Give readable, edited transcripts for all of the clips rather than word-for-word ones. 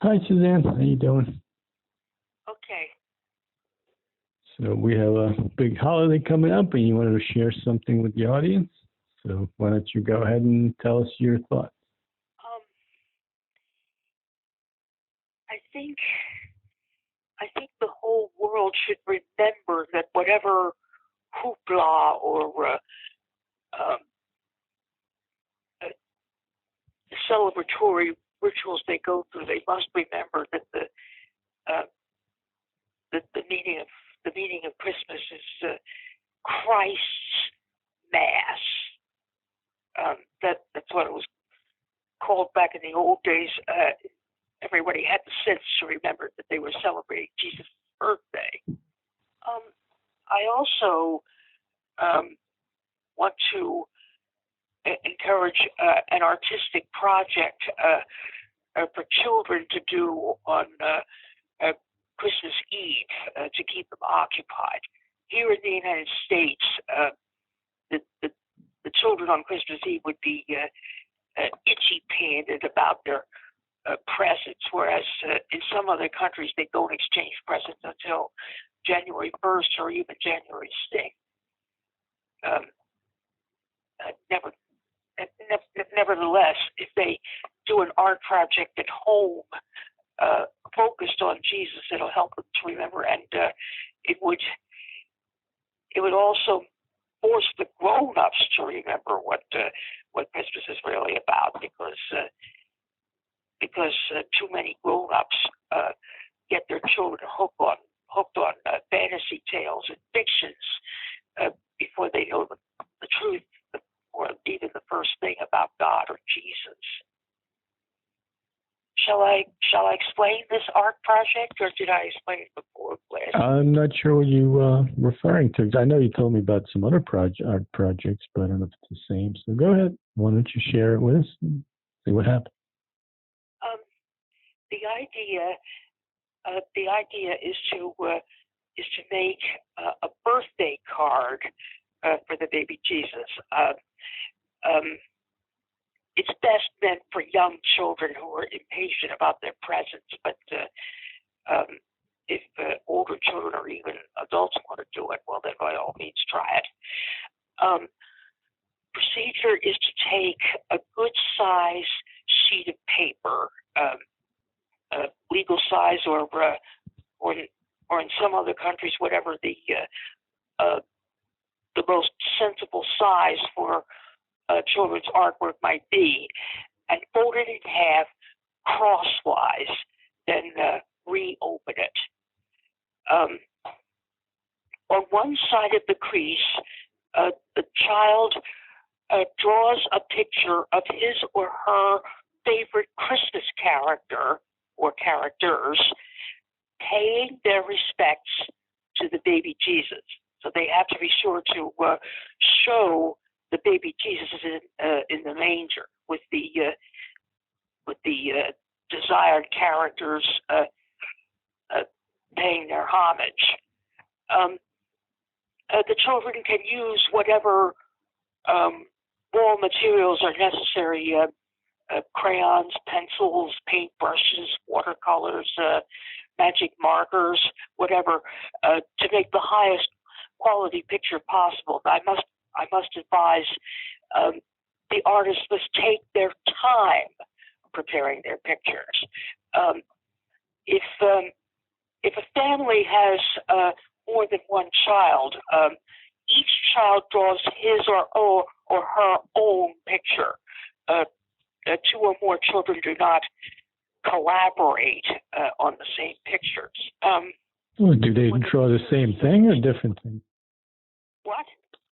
Louis. Hi, Suzanne. How you doing? Okay. So we have a big holiday coming up, and you wanted to share something with the audience. So why don't you go ahead and tell us your thoughts? I think the whole world should remember that whatever hoopla or celebratory rituals they go through, they must remember that the meaning of Christmas is Christ's Mass. That's what it was called back in the old days. Everybody had the sense to remember that they were celebrating Jesus' birthday. I also want to encourage an artistic project for children to do on Christmas Eve to keep them occupied. Here in the United States, the children on Christmas Eve would be itchy-painted about their presents, whereas in some other countries they don't exchange presents until January 1st or even January 6th. Nevertheless, if they do an art project at home focused on Jesus, it'll help them to remember, and it would also force the grown-ups to remember what Christmas is really about, because too many grown-ups get their children hooked on fantasy tales and fictions before they know the truth or even the first thing about God or Jesus. Shall I explain this art project, or did I explain it before, Blair? I'm not sure what you referring to. I know you told me about some other art projects, but I don't know if it's the same. So go ahead. Why don't you share it with us and see what happens? The idea is to make a birthday card for the baby Jesus. It's best meant for young children who are impatient about their presents, but if older children or even adults want to do it, well, then by all means try it. Procedure is to take a good size sheet of paper, legal size, or in some other countries, whatever the most sensible size for children's artwork might be, and fold it in half crosswise, then reopen it. On one side of the crease, the child draws a picture of his or her favorite Christmas character or characters paying their respects to the baby Jesus. So they have to be sure to show the baby Jesus in the manger with the desired characters paying their homage. The children can use whatever raw materials are necessary: crayons, pencils, paintbrushes, watercolors, magic markers, whatever, to make the highest quality picture possible. I must advise the artists must take their time preparing their pictures. If a family has more than one child, each child draws his or her own picture. Two or more children do not collaborate on the same pictures. Do they draw the same thing or different thing? What?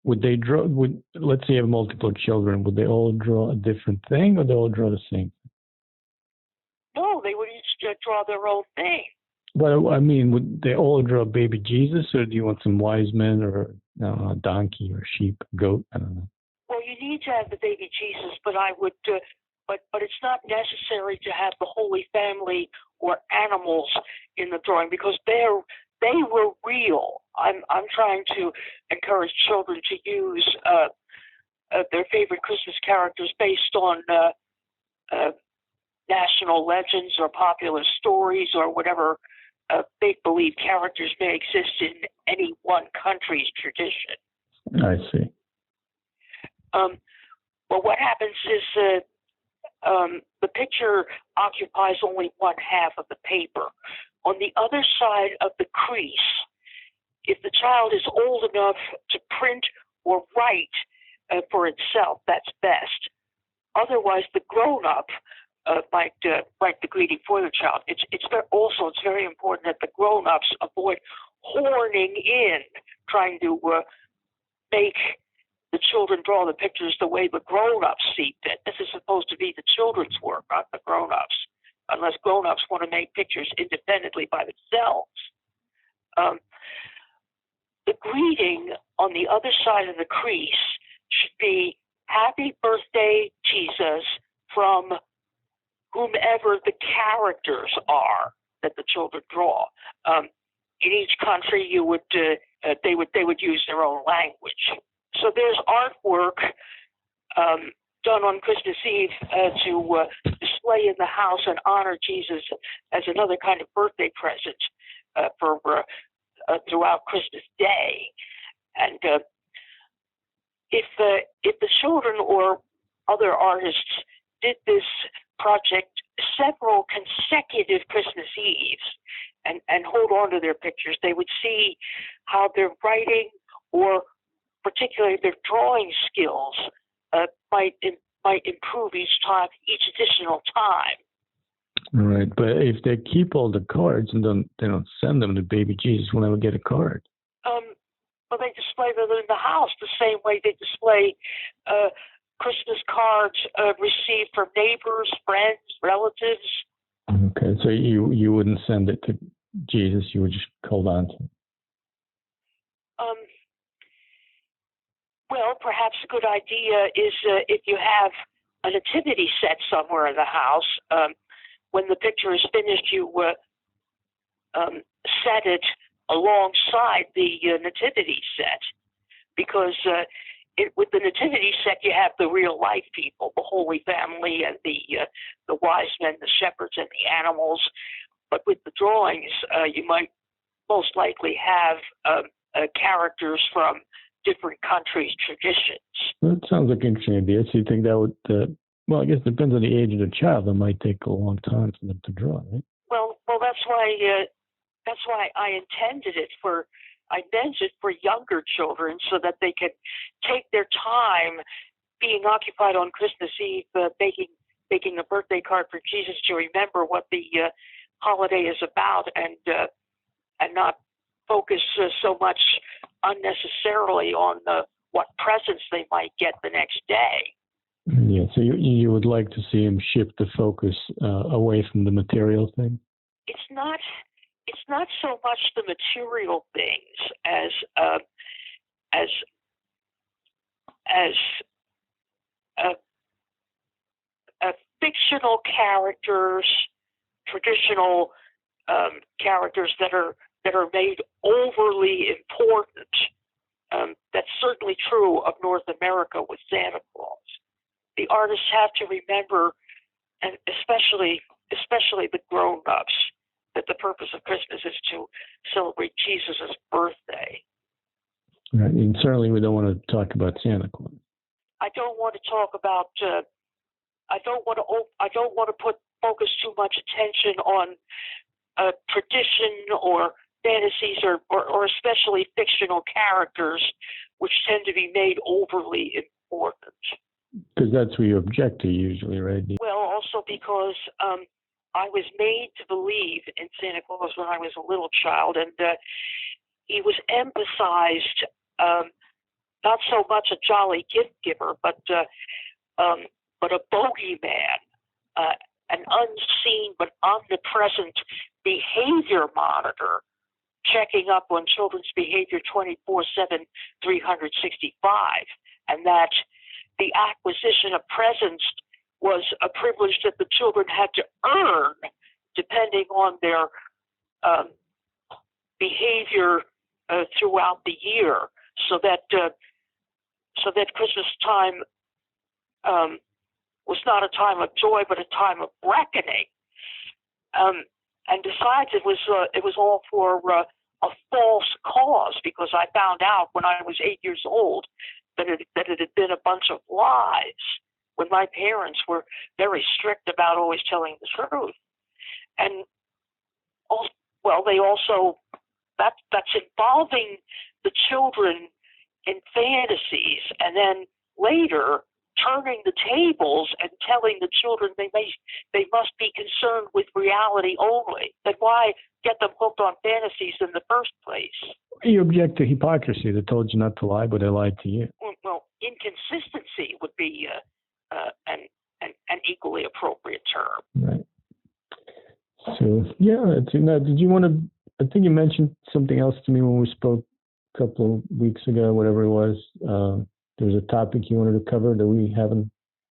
Would they draw? Let's say you have multiple children. Would they all draw a different thing, or they all draw the same? No, they would each draw their own thing. But I mean, would they all draw baby Jesus, or do you want some wise men, or a donkey, or sheep, goat? I don't know. Well, you need to have the baby Jesus, but I would, but it's not necessary to have the Holy Family or animals in the drawing, because they were real. I'm trying to encourage children to use their favorite Christmas characters based on national legends or popular stories or whatever make-believe characters may exist in any one country's tradition. I see. Well, what happens is the picture occupies only one half of the paper. On the other side of the crease, if the child is old enough to print or write for itself, that's best. Otherwise, the grown-up might write the greeting for the child. It's very important that the grown-ups avoid horning in, trying to make the children draw the pictures the way the grown-ups see fit. This is supposed to be the children's work, not the grown-ups, unless grown-ups want to make pictures independently by themselves. The greeting on the other side of the crease should be "Happy Birthday, Jesus," from whomever the characters are that the children draw. In each country, they would use their own language. So there's artwork done on Christmas Eve to display in the house and honor Jesus as another kind of birthday present for throughout Christmas Day. And if the children or other artists did this project several consecutive Christmas Eves and hold on to their pictures, they would see how their writing or particularly their drawing skills might improve each additional time. Right, but if they keep all the cards and they don't send them to baby Jesus, will never get a card. Well, they display them in the house the same way they display Christmas cards received from neighbors, friends, relatives. Okay, so you wouldn't send it to Jesus, you would just hold on to it. Well, perhaps a good idea is if you have a nativity set somewhere in the house, when the picture is finished, you set it alongside the nativity set, because with the nativity set, you have the real life people, the Holy Family and the wise men, the shepherds, and the animals. But with the drawings, you might most likely have characters from different countries' traditions. That sounds like an interesting idea. So you think that would, well, I guess it depends on the age of the child. It might take a long time for them to draw, right? Well, that's why I intended it for. I meant it for younger children so that they could take their time being occupied on Christmas Eve, making a birthday card for Jesus to remember what the holiday is about, and not focus so much unnecessarily on what presents they might get the next day. Yeah, so you would like to see him shift the focus away from the material thing? It's not so much the material things as fictional characters, traditional characters that are made overly important. That's certainly true of North America with Santa Claus. The artists have to remember, and especially the grown-ups, that the purpose of Christmas is to celebrate Jesus' birthday. Right, and certainly we don't want to talk about Santa Claus. I don't want to talk about. I don't want to focus too much attention on tradition or fantasies or especially fictional characters, which tend to be made overly important. Because that's what you object to usually, right? Well, also because I was made to believe in Santa Claus when I was a little child, and he was emphasized not so much a jolly gift giver, but a bogeyman, an unseen but omnipresent behavior monitor, checking up on children's behavior 24/7, 365, and that the acquisition of presents was a privilege that the children had to earn, depending on their behavior throughout the year, so that Christmas time was not a time of joy, but a time of reckoning. And besides, it was all for a false cause, because I found out when I was 8 years old that it had been a bunch of lies, when my parents were very strict about always telling the truth. And they also, that's involving the children in fantasies, and then later turning the tables and telling the children they must be concerned with reality only. Then why get them hooked on fantasies in the first place? You object to hypocrisy. They told you not to lie, but they lied to you. Well, inconsistency would be an equally appropriate term. Right. So, yeah, did you want to, I think you mentioned something else to me when we spoke a couple of weeks ago, whatever it was. There was a topic you wanted to cover that we haven't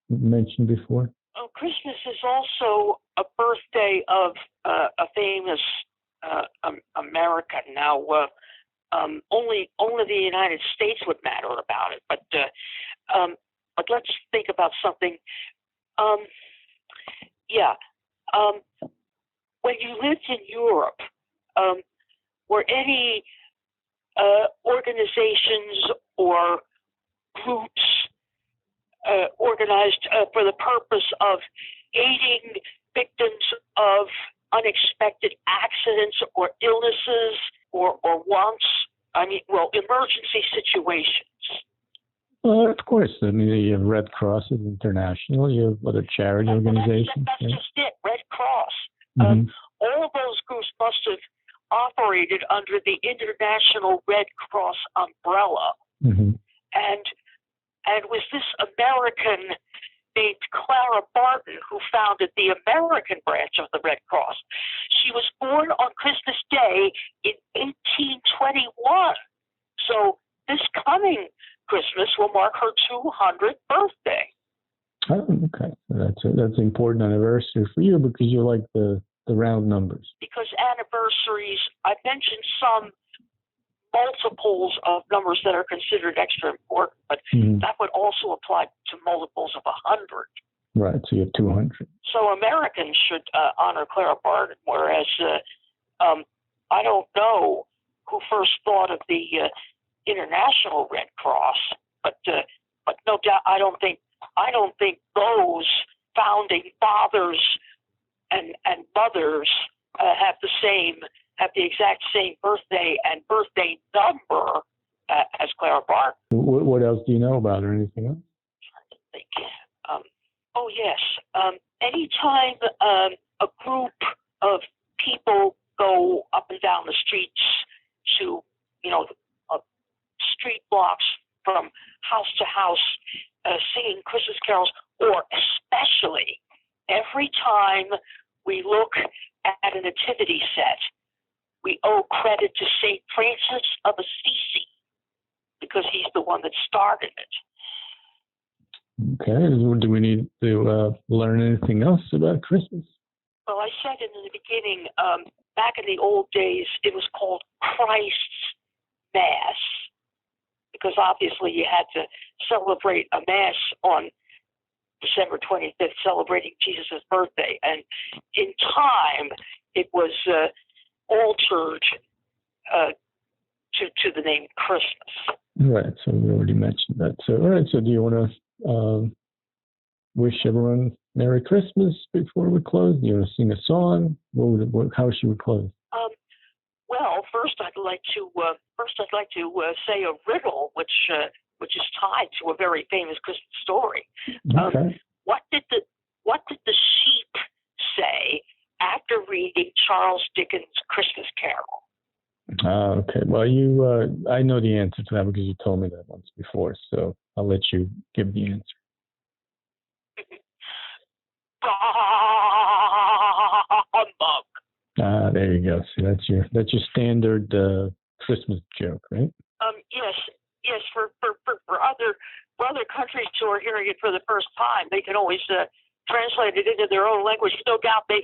mentioned before. Oh, Christmas is also a birthday of a famous American. Now, only the United States would matter about it, but let's think about something. When you lived in Europe, were any organizations or groups organized for the purpose of aiding victims of unexpected accidents or illnesses or wants? Emergency situations. Well, of course. I mean, you have Red Cross International. You have other charity organizations. That's just it. Red Cross. Mm-hmm. All those groups must have operated under the International Red Cross umbrella. Mm-hmm. And was this American named Clara Barton who founded the American branch of the Red Cross. She was born on Christmas Day in 1821. So this coming Christmas will mark her 200th birthday. Oh, okay. That's an important anniversary for you because you like the round numbers. Because anniversaries, I mentioned some multiples of numbers that are considered extra important, but that would also apply to multiples of 100. Right, so you have 200. So Americans should honor Clara Barton, whereas I don't know who first thought of the International Red Cross, but no doubt I don't think those founding fathers and mothers have the exact same birthday and birthday number as Clara Barton. What else do you know about her? Anything else? I think. Oh yes. Anytime a group of people go up and down the streets to, street blocks from house to house, singing Christmas carols, or especially every time we look at a nativity set, we owe credit to St. Francis of Assisi because he's the one that started it. Okay. Do we need to learn anything else about Christmas? Well, I said in the beginning, back in the old days, it was called Christ's Mass because obviously you had to celebrate a Mass on December 25th, celebrating Jesus' birthday. And in time, it was altered to the name Christmas. Right. So we already mentioned that. So, all right. So do you want to wish everyone Merry Christmas before we close? Do you want to sing a song? How should we close? Well, first I'd like to say a riddle, which is tied to a very famous Christmas story. Okay. What did the sheep say after reading Charles Dickens' Christmas Carol? Okay. Well, I know the answer to that because you told me that once before, so I'll let you give the answer. There you go. See, that's your standard Christmas joke, right? Yes. For other countries who are hearing it for the first time, they can always translate it into their own language. No doubt they've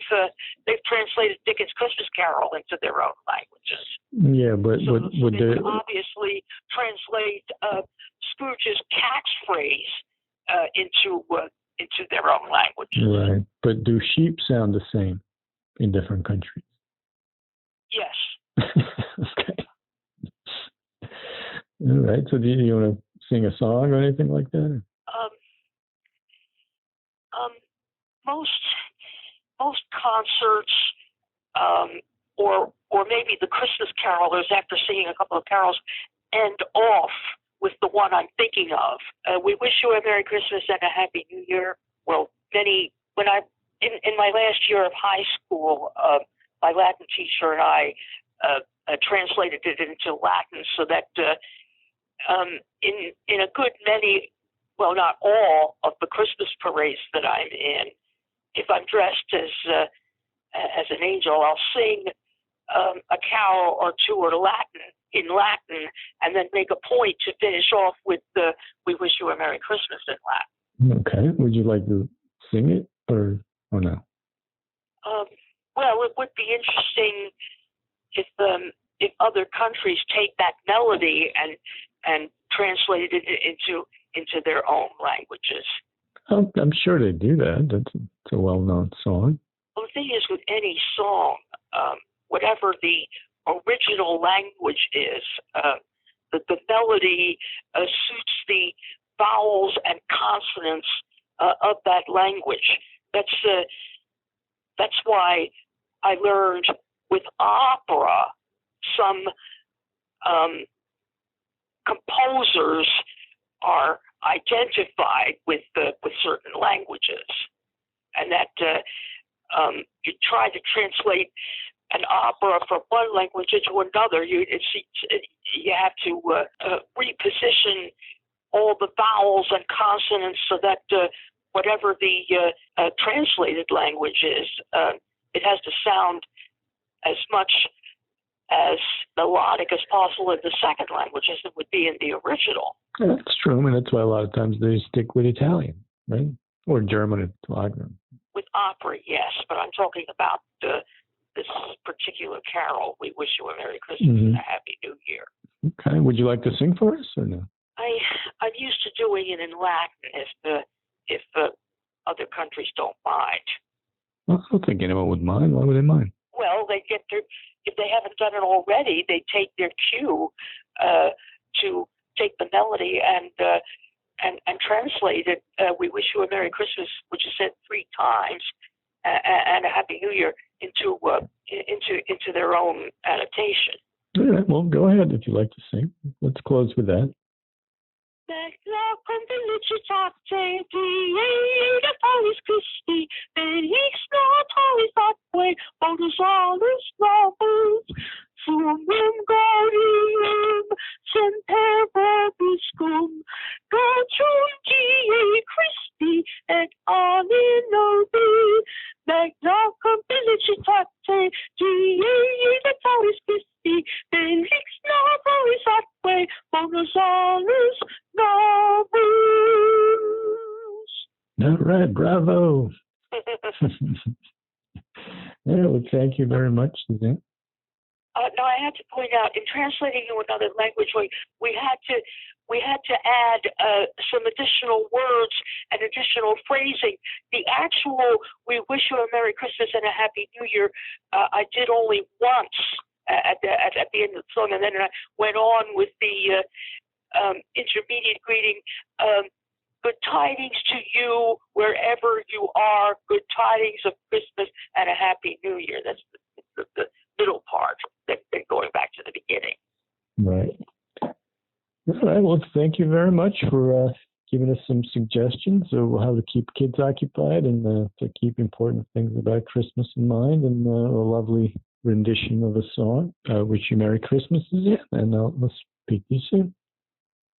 translated Dickens' Christmas Carol into their own languages. Yeah, but so they could obviously translate Scrooge's catchphrase into into their own languages. Right. But do sheep sound the same in different countries? Yes. Okay. All right. So do you want to sing a song or anything like that? Most concerts, or maybe the Christmas carolers, after singing a couple of carols, end off with the one I'm thinking of. We wish you a Merry Christmas and a Happy New Year. Well, in my last year of high school, my Latin teacher and I translated it into Latin, so that in a good many, well, not all of the Christmas parades that I'm in, if I'm dressed as an angel, I'll sing a carol or two in Latin, and then make a point to finish off with "We wish you a Merry Christmas" in Latin. Okay. Would you like to sing it or no? Well, it would be interesting if other countries take that melody and translate it into their own languages. I'm sure they do that. It's a well-known song. Well, the thing is, with any song, whatever the original language is, the melody suits the vowels and consonants of that language. That's why I learned with opera, some composers are identified with certain languages, and that you try to translate an opera from one language into another. You have to reposition all the vowels and consonants so that whatever the translated language is, it has to sound as much as melodic as possible in the second language as it would be in the original. Yeah, that's true. I mean, that's why a lot of times they stick with Italian, right? Or German if Wagner. With opera, yes, but I'm talking about this particular carol, "We Wish You a Merry Christmas and a Happy New Year." Okay. Would you like to sing for us or no? I'm used to doing it in Latin if other countries don't mind. Well, I don't think anyone would mind. Why would they mind? Well, if they haven't done it already, they take their cue to take the melody and translate it. "We wish you a Merry Christmas," which is said 3 times, and a Happy New Year into their own annotation. All right. Well, go ahead if you'd like to sing. Let's close with that. All right, bravo. Yeah, well, thank you very much, Suzanne. No, I had to point out, in translating to another language, we had to add some additional words and additional phrasing. The actual "We wish you a Merry Christmas and a Happy New Year" I did only once at the end of the song, and then I went on with the intermediate greeting. "Good tidings to you wherever you are. Good tidings of Christmas and a Happy New Year." That's the middle part, then going back to the beginning. Right. All right. Well, thank you very much for giving us some suggestions of how to keep kids occupied and to keep important things about Christmas in mind, and a lovely rendition of a song. Wish you Merry Christmas, Suzanne, and I'll speak to you soon.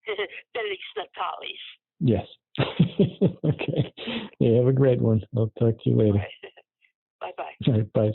Feliz Natalis. Yes. Okay. Yeah, have a great one. I'll talk to you later. Bye-bye. All right, bye.